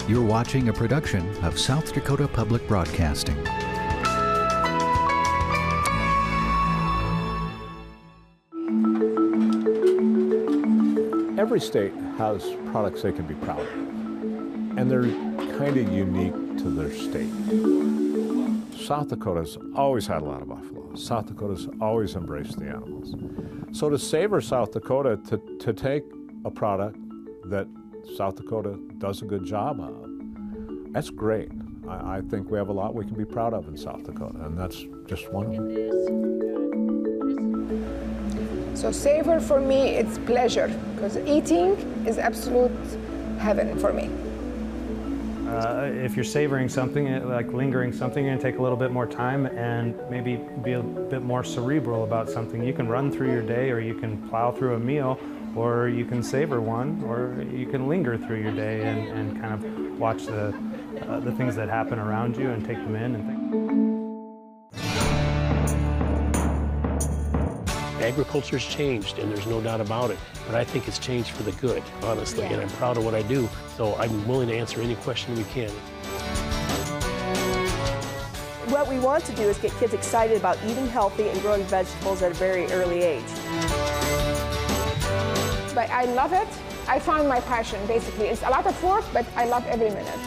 You're watching a production of South Dakota Public Broadcasting. Every state has products they can be proud of, and they're kind of unique to their state. South Dakota's always had a lot of buffalo. South Dakota's always embraced the animals. So to savor South Dakota, to take a product that South Dakota does a good job of, that's great. I think we have a lot we can be proud of in South Dakota, and that's just one of them. So savor for me, it's pleasure, because eating is absolute heaven for me. If you're savoring something, like lingering something, you're gonna take a little bit more time and maybe be a bit more cerebral about something. You can run through your day, or you can plow through a meal, or you can savor one, or you can linger through your day and kind of watch the things that happen around you and take them in and think. Agriculture's changed, and there's no doubt about it, but I think it's changed for the good, honestly, and I'm proud of what I do, so I'm willing to answer any question we can. What we want to do is get kids excited about eating healthy and growing vegetables at a very early age. But I love it. I found my passion, basically. It's a lot of work, but I love every minute.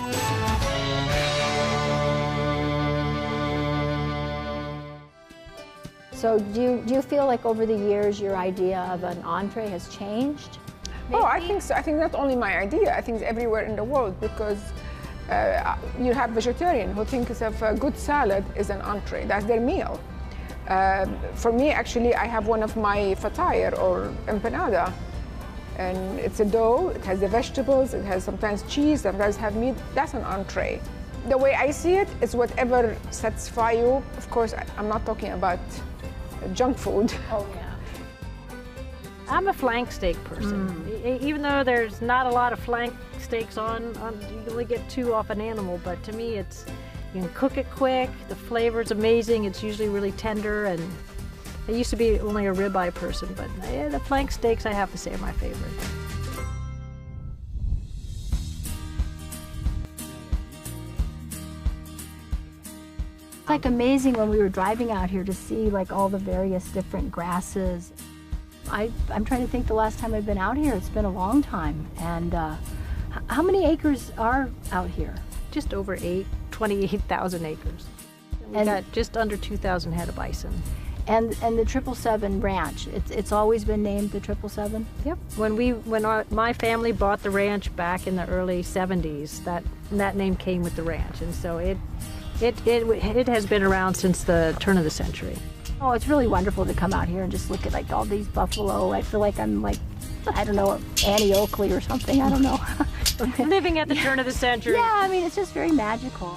So do you feel like over the years your idea of an entree has changed? Maybe? Oh, I think so. I think not only my idea, I think it's everywhere in the world, because you have vegetarian who think of a good salad is an entree. That's their meal. For me, actually, I have one of my fatayr or empanada. And it's a dough, it has the vegetables, it has sometimes cheese, sometimes have meat. That's an entree. The way I see it is whatever satisfies you. Of course, I'm not talking about junk food. Oh, yeah. I'm a flank steak person. Even though there's not a lot of flank steaks on, you only get 2 off an animal, but to me it's, you can cook it quick, the flavor's amazing, it's usually really tender, and I used to be only a ribeye person, but the flank steaks, I have to say, are my favorite. It's like amazing when we were driving out here to see like all the various different grasses. I'm trying to think the last time I've been out here. It's been a long time. And how many acres are out here? Just over 28,000 acres. We got just under 2,000 head of bison. And the 777 ranch, it's always been named the 777? Yep. When my family bought the ranch back in the early 70s, that name came with the ranch, and so it has been around since the turn of the century. Oh, it's really wonderful to come out here and just look at like all these buffalo. I feel like I'm like, I don't know, Annie Oakley or something. I don't know. Living at the turn of the century. Yeah, I mean, it's just very magical.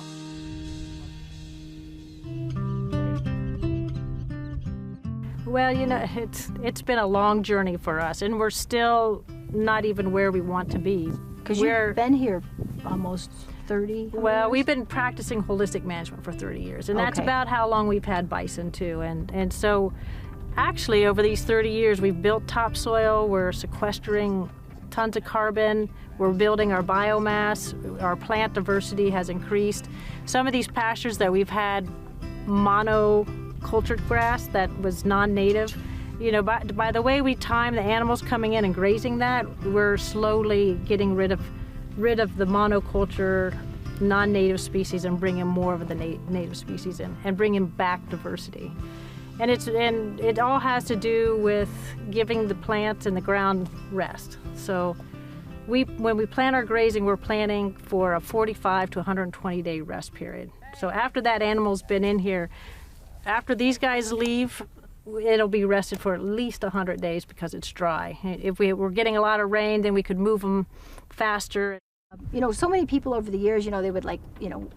Well, you know, it's been a long journey for us, and we're still not even where we want to be. Because you've been here almost 30 Well, we've been practicing holistic management for 30 years, and that's about how long we've had bison, too. And so, actually, over these 30 years, we've built topsoil, we're sequestering tons of carbon, we're building our biomass, our plant diversity has increased. Some of these pastures that we've had monocultured grass that was non-native, you know, by the way we time the animals coming in and grazing that, we're slowly getting rid of the monoculture non-native species and bringing more of the native species in and bringing back diversity. And it all has to do with giving the plants and the ground rest. So when we plan our grazing, we're planning for a 45 to 120 day rest period. So after that animal's been in here, after these guys leave, it'll be rested for at least 100 days because it's dry. If we were getting a lot of rain, then we could move them faster. You know, so many people over the years, you know, they would like, you know,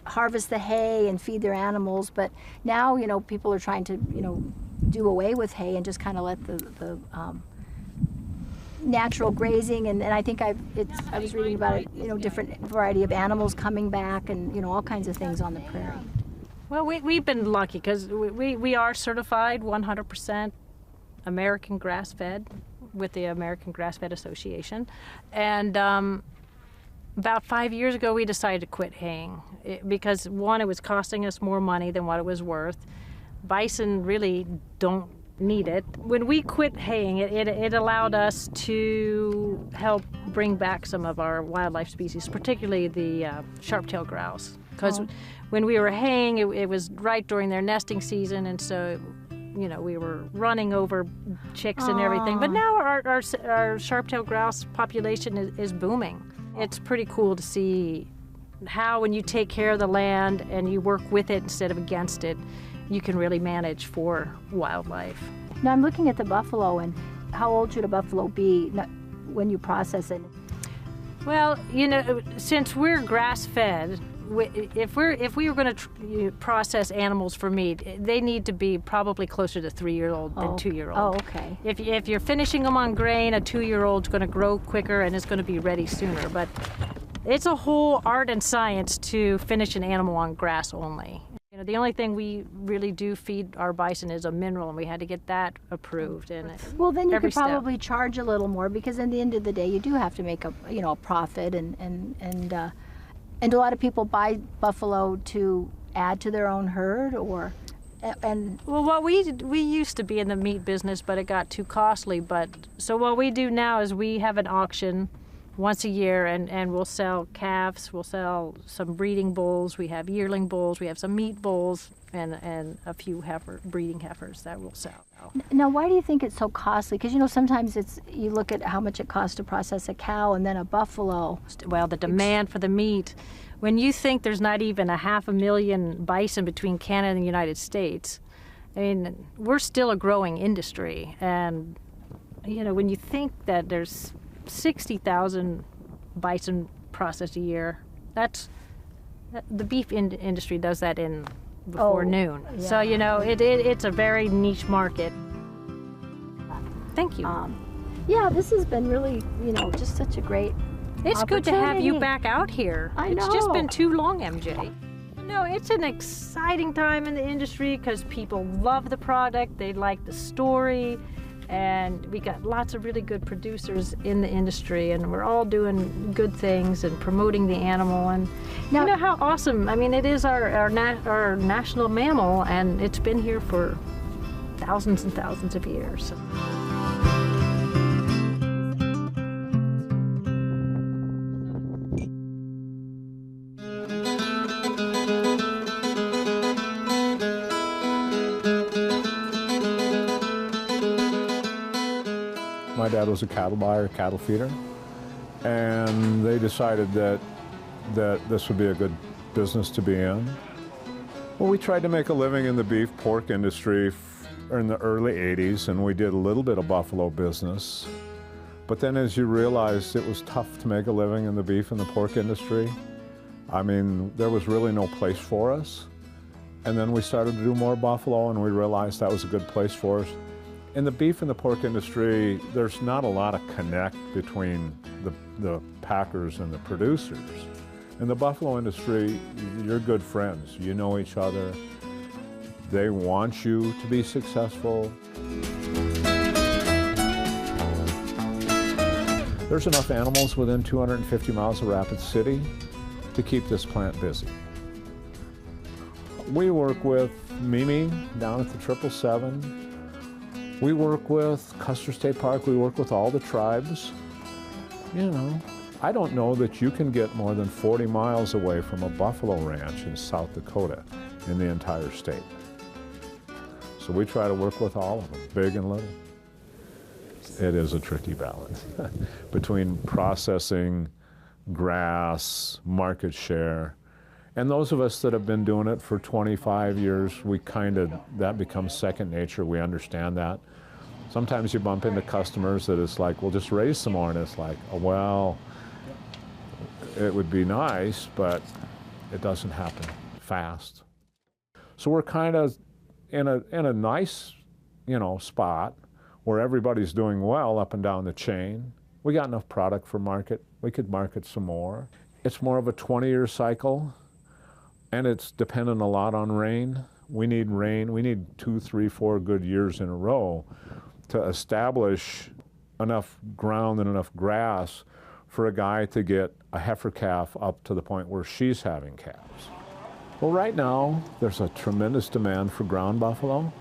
harvest the hay and feed their animals, but now, you know, people are trying to, you know, do away with hay and just kind of let the natural grazing, and I think I was reading about it, you know, different variety of animals coming back and, you know, all kinds of things on the prairie. Well, we've been lucky because we are certified 100% American grass-fed with the American Grass-Fed Association, and about 5 years ago, we decided to quit haying because, one, it was costing us more money than what it was worth. Bison really don't need it. When we quit haying, it allowed us to help bring back some of our wildlife species, particularly the sharp-tailed grouse. Because when we were haying, it was right during their nesting season, and so we were running over chicks and everything. But now our sharp-tailed grouse population is booming. It's pretty cool to see how, when you take care of the land and you work with it instead of against it, you can really manage for wildlife. Now I'm looking at the buffalo, and how old should a buffalo be when you process it? Well, since we're grass-fed, if we were going to process animals for meat, they need to be probably closer to 3-year-old than 2-year-old. Oh, okay. If you're finishing them on grain, a 2-year-old's going to grow quicker and is going to be ready sooner. But it's a whole art and science to finish an animal on grass only. The only thing we really do feed our bison is a mineral, and we had to get that approved. And well, then you could probably charge a little more, because at the end of the day, you do have to make a profit, and do a lot of people buy buffalo to add to their own herd, or? Well, we used to be in the meat business, but it got too costly. So what we do now is we have an auction once a year, and we'll sell calves, we'll sell some breeding bulls, we have yearling bulls, we have some meat bulls, and a few breeding heifers that we'll sell. Now, why do you think it's so costly? Because sometimes you look at how much it costs to process a cow and then a buffalo. Well, the demand for the meat. When you think there's not even 500,000 bison between Canada and the United States, I mean, we're still a growing industry. And, when you think that there's 60,000 bison processed a year, the beef industry does that before noon. Yeah. So, it's a very niche market. Thank you. Yeah, this has been really, just such a great It's good to have you back out here. I know. It's just been too long, MJ. It's an exciting time in the industry because people love the product, they like the story, and we got lots of really good producers in the industry, and we're all doing good things and promoting the animal. And now, how awesome. I mean, it is our national mammal, and it's been here for thousands and thousands of years. My dad was a cattle buyer, cattle feeder, and they decided that this would be a good business to be in. Well, we tried to make a living in the beef pork industry in the early 80s, and we did a little bit of buffalo business. But then as you realized it was tough to make a living in the beef and the pork industry, I mean, there was really no place for us. And then we started to do more buffalo, and we realized that was a good place for us. In the beef and the pork industry, there's not a lot of connect between the packers and the producers. In the buffalo industry, you're good friends. You know each other. They want you to be successful. There's enough animals within 250 miles of Rapid City to keep this plant busy. We work with Mimi down at the 777. We work with Custer State Park. We work with all the tribes. I don't know that you can get more than 40 miles away from a buffalo ranch in South Dakota in the entire state. So we try to work with all of them, big and little. It is a tricky balance between processing, grass, market share. And those of us that have been doing it for 25 years, that becomes second nature. We understand that. Sometimes you bump into customers that it's like, well, just raise some more. And it's like, oh, well, it would be nice, but it doesn't happen fast. So we're kind of in a nice, spot where everybody's doing well up and down the chain. We got enough product for market. We could market some more. It's more of a 20-year cycle. And it's dependent a lot on rain. We need rain. We need 2, 3, 4 good years in a row to establish enough ground and enough grass for a guy to get a heifer calf up to the point where she's having calves? Well, right now, there's a tremendous demand for ground buffalo,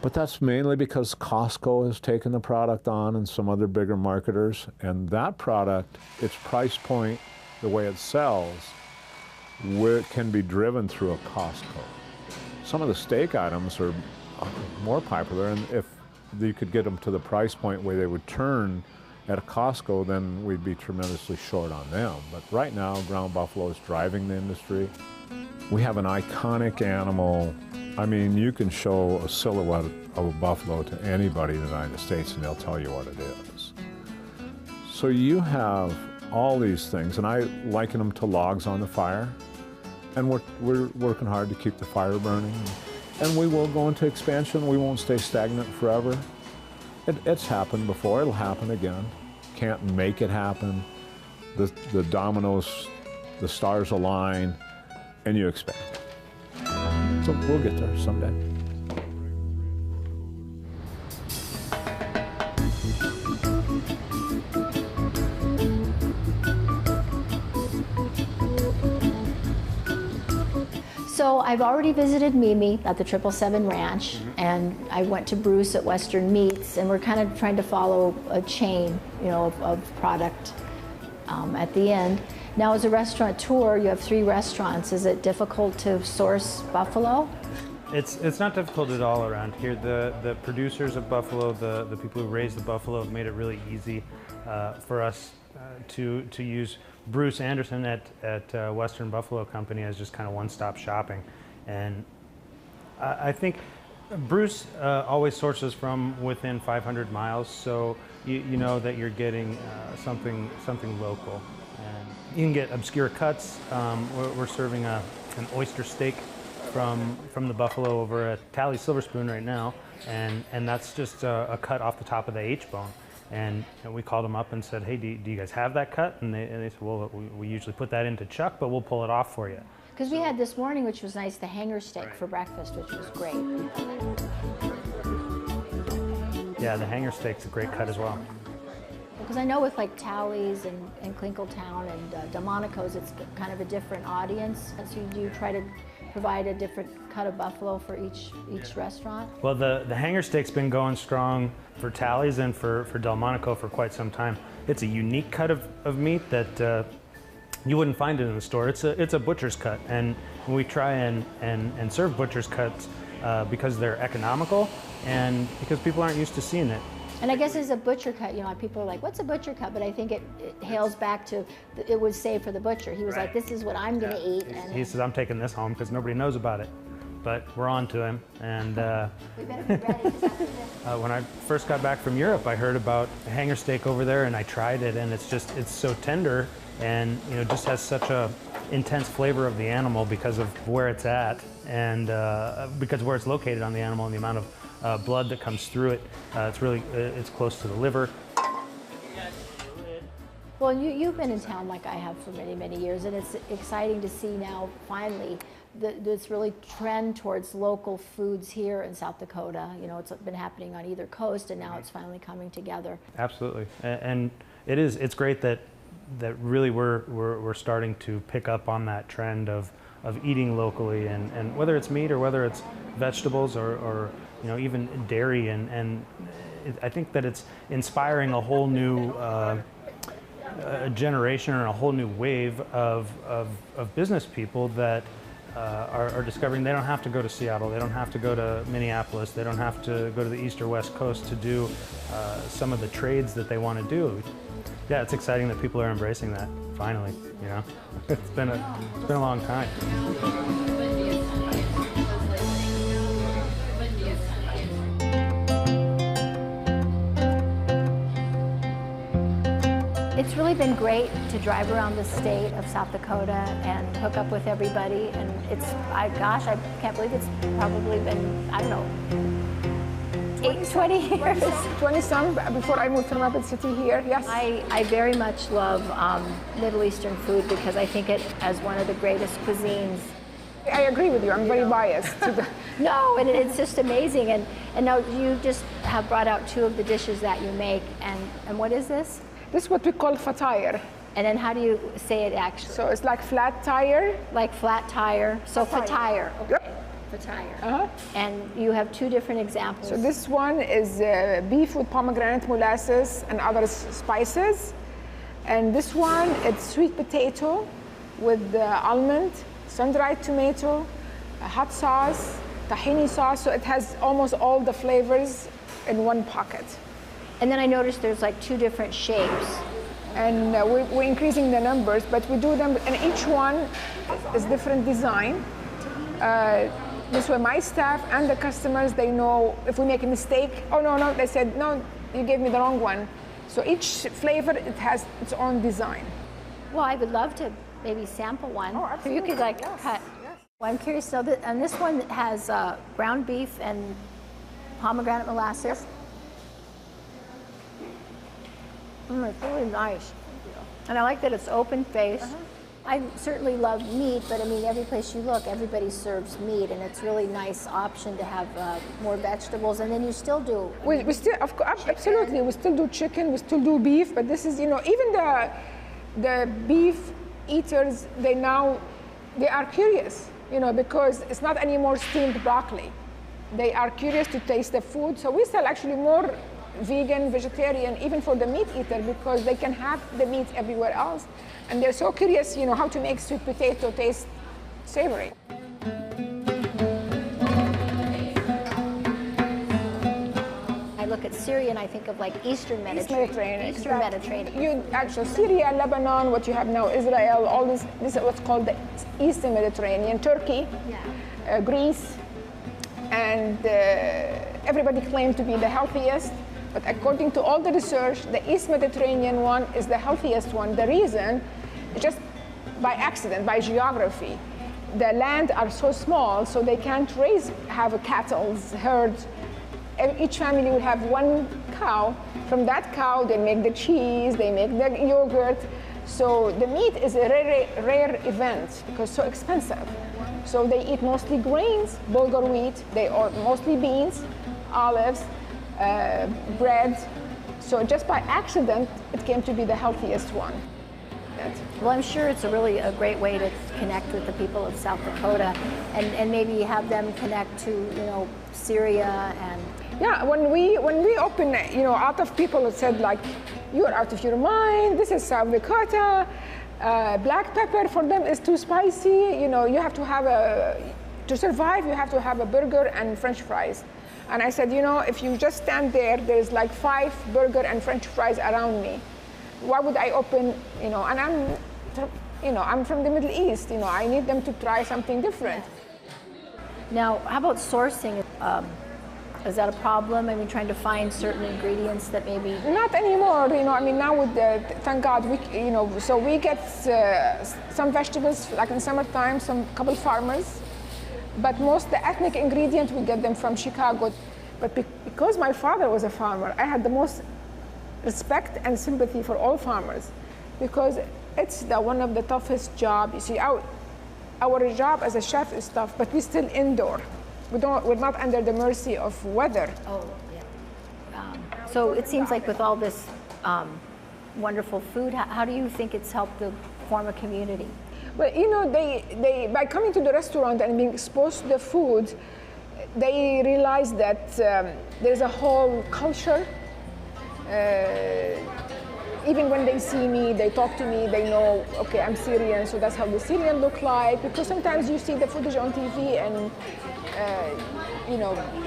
but that's mainly because Costco has taken the product on and some other bigger marketers, and that product, its price point, the way it sells, can be driven through a Costco. Some of the steak items are more popular, and if you could get them to the price point where they would turn at a Costco, then we'd be tremendously short on them. But right now, ground buffalo is driving the industry. We have an iconic animal. I mean, you can show a silhouette of a buffalo to anybody in the United States and they'll tell you what it is. So you have all these things, and I liken them to logs on the fire. And we're working hard to keep the fire burning. And we will go into expansion. We won't stay stagnant forever. It's happened before. It'll happen again. Can't make it happen. The dominoes, the stars align, and you expand. So we'll get there someday. So I've already visited Mimi at the 777 Ranch, and I went to Bruce at Western Meats, and we're kind of trying to follow a chain, you know, of product at the end. Now, as a restaurateur, you have 3 restaurants. Is it difficult to source buffalo? It's not difficult at all around here. The producers of buffalo, the people who raise the buffalo, have made it really easy for us to use Bruce Anderson at Western Buffalo Company as just kind of one-stop shopping. And I think Bruce always sources from within 500 miles, so you know that you're getting something local. And you can get obscure cuts. We're serving an oyster steak from the buffalo over at Tally Silver Spoon right now, and that's just a cut off the top of the H-bone. And we called them up and said, hey, do you guys have that cut? And they said, well, we usually put that into chuck, but we'll pull it off for you. Because we had this morning, which was nice, the hanger steak for breakfast, which was great. Yeah, the hanger steak's a great cut as well. Because I know with like Tally's and Clinkletown and Delmonico's, it's kind of a different audience. So you do try to provide a different cut of buffalo for each restaurant? Well, the hanger steak's been going strong for Tally's and for Delmonico for quite some time. It's a unique cut of meat that you wouldn't find it in the store. It's a butcher's cut, and we try and serve butcher's cuts because they're economical and because people aren't used to seeing it. And I guess as a butcher cut, you know, people are like, what's a butcher cut? But I think it hails back to, it was saved for the butcher. He was like, this is what I'm going to eat. And he says, I'm taking this home because nobody knows about it. But we're on to him. And we better be ready. when I first got back from Europe, I heard about a hanger steak over there, and I tried it, and it's so tender, and just has such a intense flavor of the animal because of where it's at, and because where it's located on the animal and the amount of blood that comes through it. It's close to the liver. Well, you've been in town like I have for many, many years, and it's exciting to see now finally this really trend towards local foods here in South Dakota. You know, it's been happening on either coast, and now it's finally coming together. Absolutely, and it's great that really we're starting to pick up on that trend of eating locally, and whether it's meat or whether it's vegetables or even dairy, and I think that it's inspiring a whole new generation and a whole new wave of business people that are discovering they don't have to go to Seattle, they don't have to go to Minneapolis, they don't have to go to the east or west coast to do some of the trades that they want to do. Yeah, it's exciting that people are embracing that finally. It's been a long time. It's really been great to drive around the state of South Dakota and hook up with everybody, and I can't believe it's probably been, I don't know, 20 years. 20-some before I moved to Rapid City here, yes. I very much love Middle Eastern food because I think it as one of the greatest cuisines. I agree with you, I'm very biased to the... No, and it's just amazing, and now you just have brought out 2 of the dishes that you make, and what is this? This is what we call fatire. And then how do you say it actually? So it's like flat tire. Like flat tire. So fatire. Okay. Yep. Fatire. And you have two different examples. So this one is beef with pomegranate molasses and other spices. And this one, it's sweet potato with almond, sun-dried tomato, a hot sauce, tahini sauce. So it has almost all the flavors in one pocket. And then I noticed there's like two different shapes. And we're increasing the numbers, but we do them, and each one is different design. This way my staff and the customers, they know if we make a mistake. Oh, no, they said, no, you gave me the wrong one. So each flavor, it has its own design. Well, I would love to maybe sample one. Oh, absolutely. So you could like cut. Yes. Well, I'm curious, so and this one has ground beef and pomegranate molasses. It's really nice. And I like that it's open-faced. I certainly love meat, but I mean, every place you look, everybody serves meat, and it's really nice option to have more vegetables. And then you still do. We still, of course, absolutely. We still do chicken. We still do beef. But this is, even the beef eaters, they are curious, because it's not anymore steamed broccoli. They are curious to taste the food. So we sell actually more vegan, vegetarian, even for the meat eater, because they can have the meat everywhere else. And they're so curious, how to make sweet potato taste savory. I look at Syria and I think of like Eastern Mediterranean. Eastern Mediterranean. Actually, Syria, Lebanon, what you have now, Israel, all this is what's called the Eastern Mediterranean. Turkey, Greece, and everybody claims to be the healthiest. But according to all the research, the East Mediterranean one is the healthiest one. The reason, just by accident, by geography, the land are so small, so they can't have a cattle herd. Each family will have one cow. From that cow, they make the cheese, they make the yogurt. So the meat is a rare event because it's so expensive. So they eat mostly grains, bulgur wheat, they eat mostly beans, olives, bread. So just by accident, it came to be the healthiest one. Well, I'm sure it's a great way to connect with the people of South Dakota, and maybe have them connect to Syria and. Yeah, when we open, a lot of people said like, you're out of your mind. This is South Dakota. Black pepper for them is too spicy. You have to have to survive. You have to have a burger and French fries. And I said, if you just stand there's like 5 burger and French fries around me. Why would I open, and I'm from the Middle East, I need them to try something different. Now, how about sourcing? Is that a problem? I mean, trying to find certain ingredients that maybe... Not anymore, now with thank God, so we get some vegetables, like in summertime, couple farmers. But most the ethnic ingredients, we get them from Chicago. But because my father was a farmer, I had the most respect and sympathy for all farmers, because it's one of the toughest jobs. You see, our job as a chef is tough, but we're still indoor. We're not under the mercy of weather. Oh, yeah. So it seems like with all this wonderful food, how do you think it's helped to form a community? Well, they by coming to the restaurant and being exposed to the food, they realize that there's a whole culture. Even when they see me, they talk to me, they know, okay, I'm Syrian, so that's how the Syrian look like. Because sometimes you see the footage on TV and,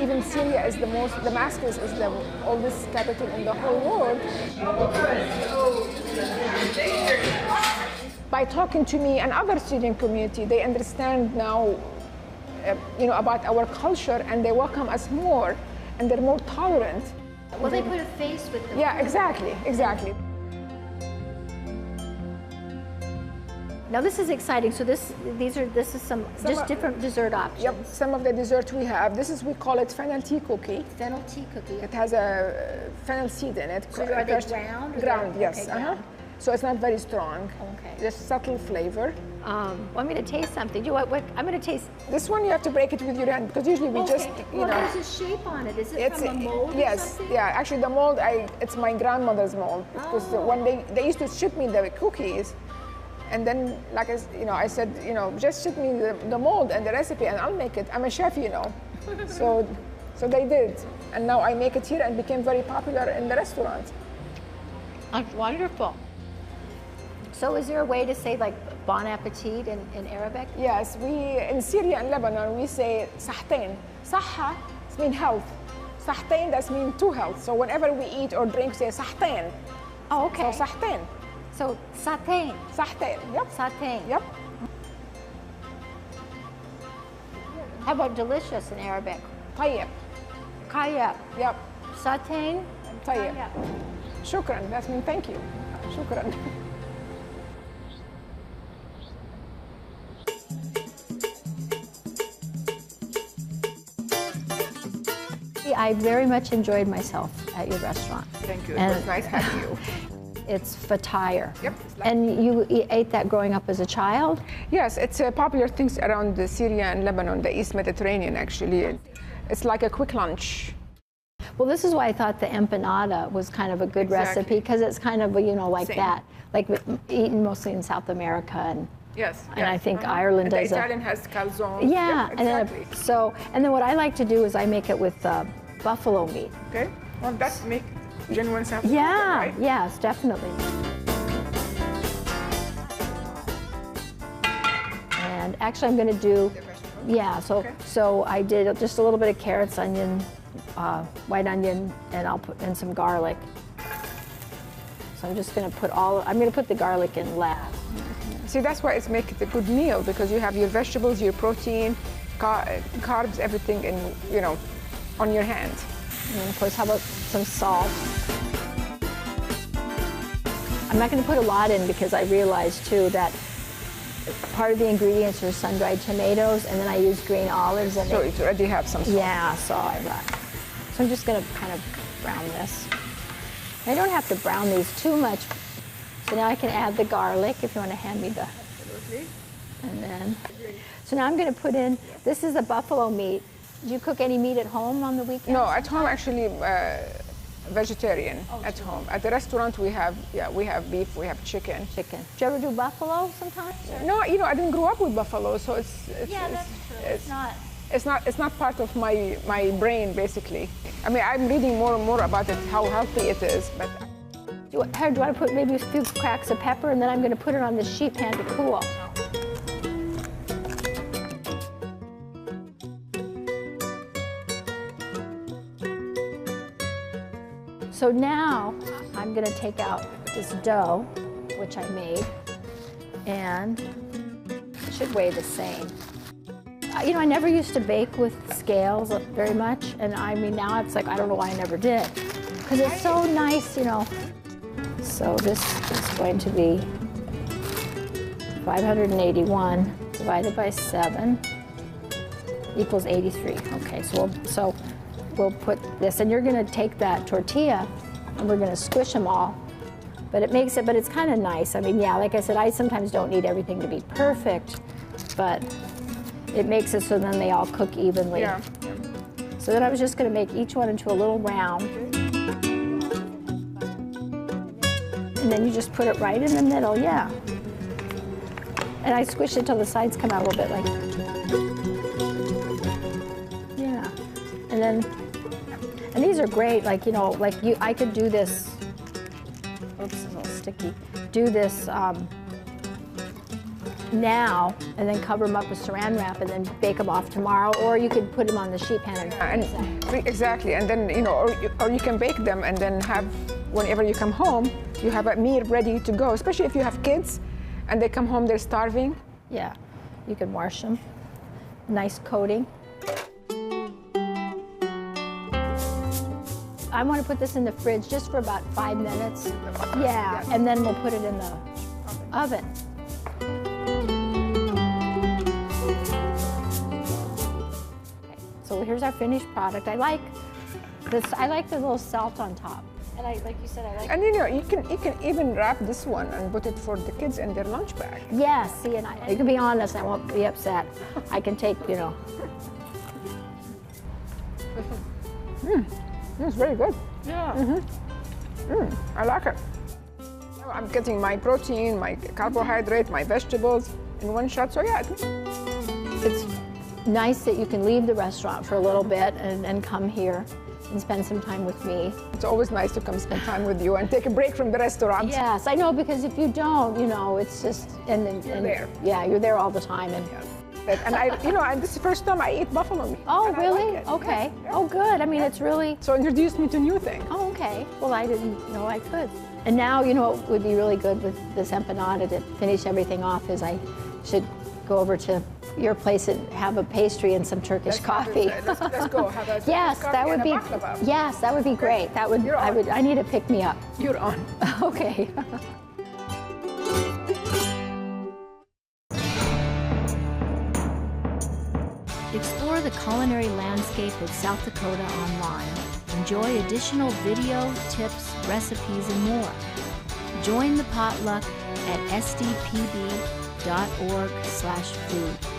even Syria is Damascus is the oldest capital in the whole world. By talking to me and other Syrian community, they understand now, about our culture, and they welcome us more, and they're more tolerant. Well, they put a face with the Yeah, food. exactly. Now this is exciting. So this is some just different dessert options. Yep, some of the dessert we have. We call it fennel tea cookie. Fennel tea cookie. It has a fennel seed in it. So are they ground? Ground, yes. Okay, ground. so it's not very strong. Okay. Just subtle flavor. Want me to taste something? Do you want? What? I'm going to taste. This one you have to break it with your hand because usually we just, you well, know. there's a shape on it. Is it from a mold or Yes, something? yeah. Actually, the mold, it's my grandmother's mold because when they used to ship me the cookies, and then like I said, just ship me the mold and the recipe, and I'll make it. I'm a chef, so they did, and now I make it here and became very popular in the restaurant. That's wonderful. So is there a way to say like bon appetit in Arabic? Yes, in Syria and Lebanon we say sahtain. Sahha means health. Sahtain means to health. So whenever we eat or drink, say sahtain. Oh, okay. So sahtain. So satain. Sahtain. Yep. Satain. Yep. How about delicious in Arabic? طيب. Kayab. Yep. Satain. طيب. Kayab. Shukran. That means thank you. Shukran. I very much enjoyed myself at your restaurant. Thank you. It And was nice having you. It's fatire. Yep. And you ate that growing up as a child? Yes, it's popular things around Syria and Lebanon, the East Mediterranean actually. It's like a quick lunch. Well, this is why I thought the empanada was kind of a good recipe, because it's kind of, like Same. that, like eaten mostly in South America, and Yes. And I think Ireland and does the Italian has calzone. Yeah, exactly. and then what I like to do is I make it with buffalo meat. Okay. Well, that make genuine South Yeah, American, right? yes, definitely. And actually, I'm going to do, so I did just a little bit of carrots, onion, white onion, and I'll put in some garlic. So I'm just going to put the garlic in last. See, that's why it's make it a good meal, because you have your vegetables, your protein, carbs, everything on your hand. And then, of course, how about some salt? I'm not going to put a lot in because I realized, too, that part of the ingredients are sun-dried tomatoes, and then I use green olives. And So it already have some salt. Yeah, so I'm just going to kind of brown this. I don't have to brown these too much. So now I can add the garlic, if you want to hand me the... Absolutely. And then... So now I'm going to put in... This is the buffalo meat. Do you cook any meat at home on the weekend? No, at home actually vegetarian at home. At the restaurant we have beef, we have chicken. Chicken. Do you ever do buffalo sometimes? No, I didn't grow up with buffalo, so it's true. It's not part of my brain basically. I mean, I'm reading more and more about it, how healthy it is, but. Do you want to put maybe a few cracks of pepper, and then I'm going to put it on the sheet pan to cool. So now I'm going to take out this dough, which I made, and it should weigh the same. I never used to bake with scales very much, and I mean now it's like I don't know why I never did, because it's so nice, So this is going to be 581 divided by 7 equals 83. Okay, so we'll put this, and you're going to take that tortilla, and we're going to squish them all. But it's kind of nice. I mean, yeah, like I said, I sometimes don't need everything to be perfect, but it makes it so then they all cook evenly. Yeah. So then I was just going to make each one into a little round. And then you just put it right in the middle, yeah. And I squish it till the sides come out a little bit like yeah. And these are great, I could do this, oops, it's a little sticky, do this now, and then cover them up with saran wrap and then bake them off tomorrow, or you could put them on the sheet pan Exactly, and then, or you can bake them and then have, whenever you come home, you have a meal ready to go, especially if you have kids and they come home, they're starving. Yeah, you can wash them. Nice coating. I want to put this in the fridge just for about 5 minutes. Yeah, and then we'll put it in the oven. Okay, so here's our finished product. I like the little salt on top. And like you said, I like. And you know, you can even wrap this one and put it for the kids in their lunch bag. Yeah, see, and you can be honest, I won't be upset. I can take, you know. It's very good. Yeah. I like it. I'm getting my protein, my carbohydrate, my vegetables in one shot. So yeah, It's nice that you can leave the restaurant for a little bit and come here and spend some time with me. it's always nice to come spend time with you and take a break from the restaurant. Yes, I know, because if you don't, you know, it's just, and there. Yeah, you're there all the time. And And I, you know, and this is the first time I eat buffalo meat. oh, and I really? like it. Okay. Yeah. Oh, good. I mean, it's really. So introduce me to new things. Oh, okay. Well, I didn't know I could. And now, you know, what would be really good with this empanada to finish everything off is I should go over to your place and have a pastry and some Turkish coffee. Let's go. Have a Yes, coffee that would and be. a baklava. Yes, that would be great. That would. You're on. I need to pick me up. You're on. Okay. Explore the culinary landscape of South Dakota online. Enjoy additional video, tips, recipes, and more. Join the potluck at sdpb.org/food.